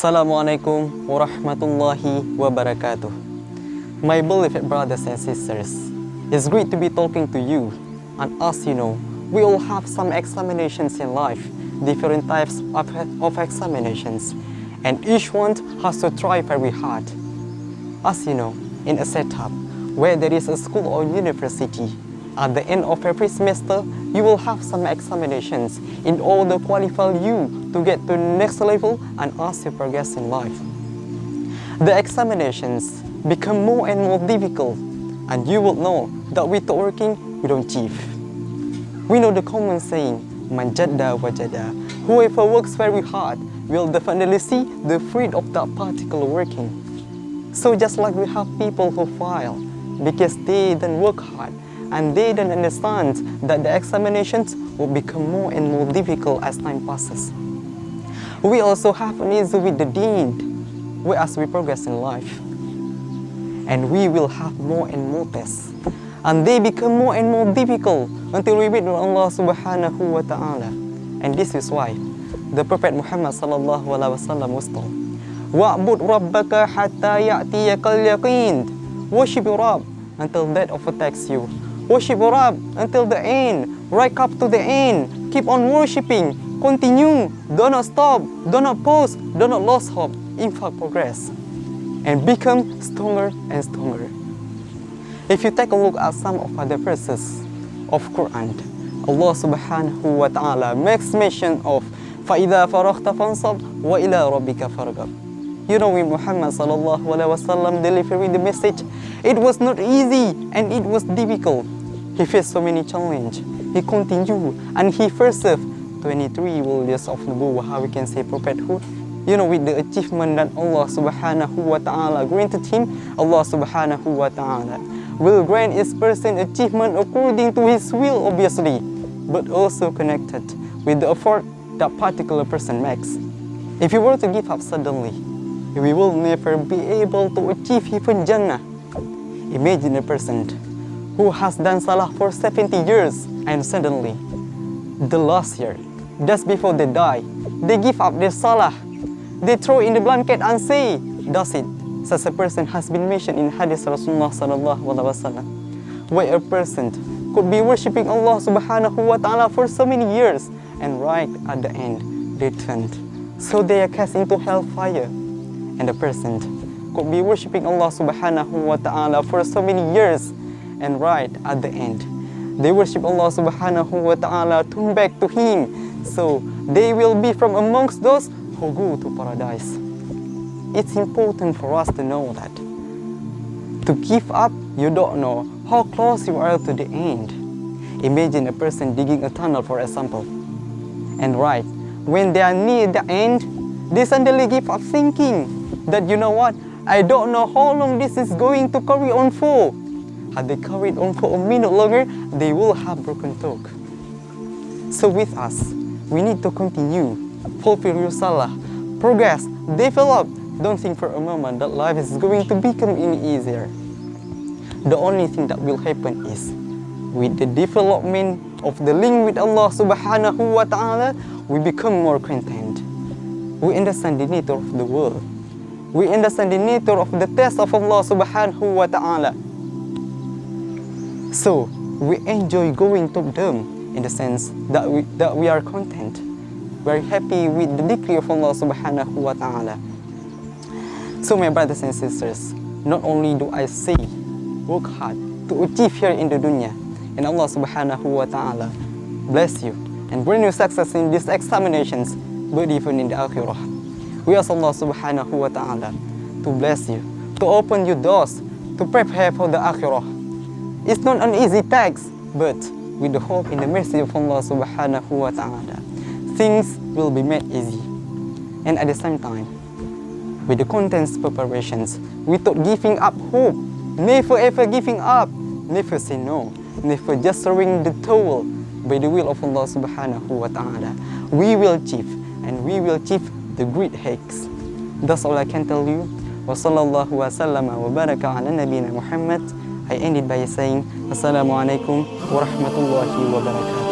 Assalamualaikum warahmatullahi wabarakatuh. My beloved brothers and sisters, it's great to be talking to you. And as you know, we all have some examinations in life, different types of examinations, and each one has to try very hard. As you know, in a setup where there is a school or university, at the end of every semester, you will have some examinations in order to qualify you to get to the next level and as you progress in life. The examinations become more and more difficult, and you will know that without working, we don't achieve. We know the common saying, Man jadda wajada. Whoever works very hard will definitely see the fruit of that particular working. So just like we have people who fail because they didn't work hard, and they don't understand that the examinations will become more and more difficult as time passes. We also have an issue with the deed, as we progress in life. And we will have more and more tests. And they become more and more difficult until we meet Allah subhanahu wa ta'ala. And this is why the Prophet Muhammad sallallahu alaihi wasallam was told, Wa'bud rabbaka hatta ya'tiyakal yaqeen. Worship your Rabb until death overtakes you. Worship your Rabb until the end, right up to the end. Keep on worshipping, continue, do not stop, do not pause, do not lose hope. In fact, progress and become stronger and stronger. If you take a look at some of other verses of Quran, Allah subhanahu wa ta'ala makes mention of فَإِذَا فَرَغْتَ فَانْصَبْ وَإِلَىٰ رَبِّكَ فَارْغَبْ. You know, when Muhammad sallallahu alaihi wasallam delivered the message, it was not easy and it was difficult. He faced so many challenges. He continued and he persevered 23 years of Nubuwwah, how we can say prophethood. You know, with the achievement that Allah subhanahu wa ta'ala granted him, Allah subhanahu wa ta'ala will grant each person achievement according to his will, obviously, but also connected with the effort that particular person makes. If you were to give up suddenly, we will never be able to achieve even Jannah. Imagine a person who has done salah for 70 years and suddenly, the last year, just before they die, they give up their salah. They throw in the blanket and say, that's it. Such a person has been mentioned in Hadith Rasulullah sallallahu alaihi wasallam, where a person could be worshipping Allah subhanahu wa ta'ala for so many years, and right at the end, they turned. So they are cast into hellfire. And the person could be worshipping Allah subhanahu wa ta'ala for so many years, and right at the end, they worship Allah subhanahu wa ta'ala, turn back to Him. So they will be from amongst those who go to paradise. It's important for us to know that to give up, you don't know how close you are to the end. Imagine a person digging a tunnel, for example, and right when they are near the end, they suddenly give up thinking that, you know what, I don't know how long this is going to carry on for. Had they carried on for a minute longer, they will have broken talk. So with us, we need to continue, fulfill your salah, progress, develop. Don't think for a moment that life is going to become any easier. The only thing that will happen is, with the development of the link with Allah subhanahu wa ta'ala, we become more content. We understand the nature of the world. We understand the nature of the test of Allah subhanahu wa ta'ala. So we enjoy going to them in the sense that we are content. We are happy with the decree of Allah subhanahu wa ta'ala. So my brothers and sisters, not only do I say work hard to achieve here in the dunya, and Allah subhanahu wa ta'ala bless you and bring you success in these examinations, but even in the akhirah. We ask Allah subhanahu wa ta'ala to bless you, to open your doors, to prepare for the akhirah. It's not an easy task, but with the hope in the mercy of Allah subhanahu wa ta'ala, things will be made easy. And at the same time, with the contents preparations, without giving up hope, never ever giving up, never say no, never just throwing the towel, by the will of Allah subhanahu wa ta'ala, we will achieve, and we will achieve the great heights. That's all I can tell you. Wa sallallahu wa sallama wa baraka ala nabina Muhammad. I ended by saying, Assalamu alaikum wa rahmatullahi wa barakatuh.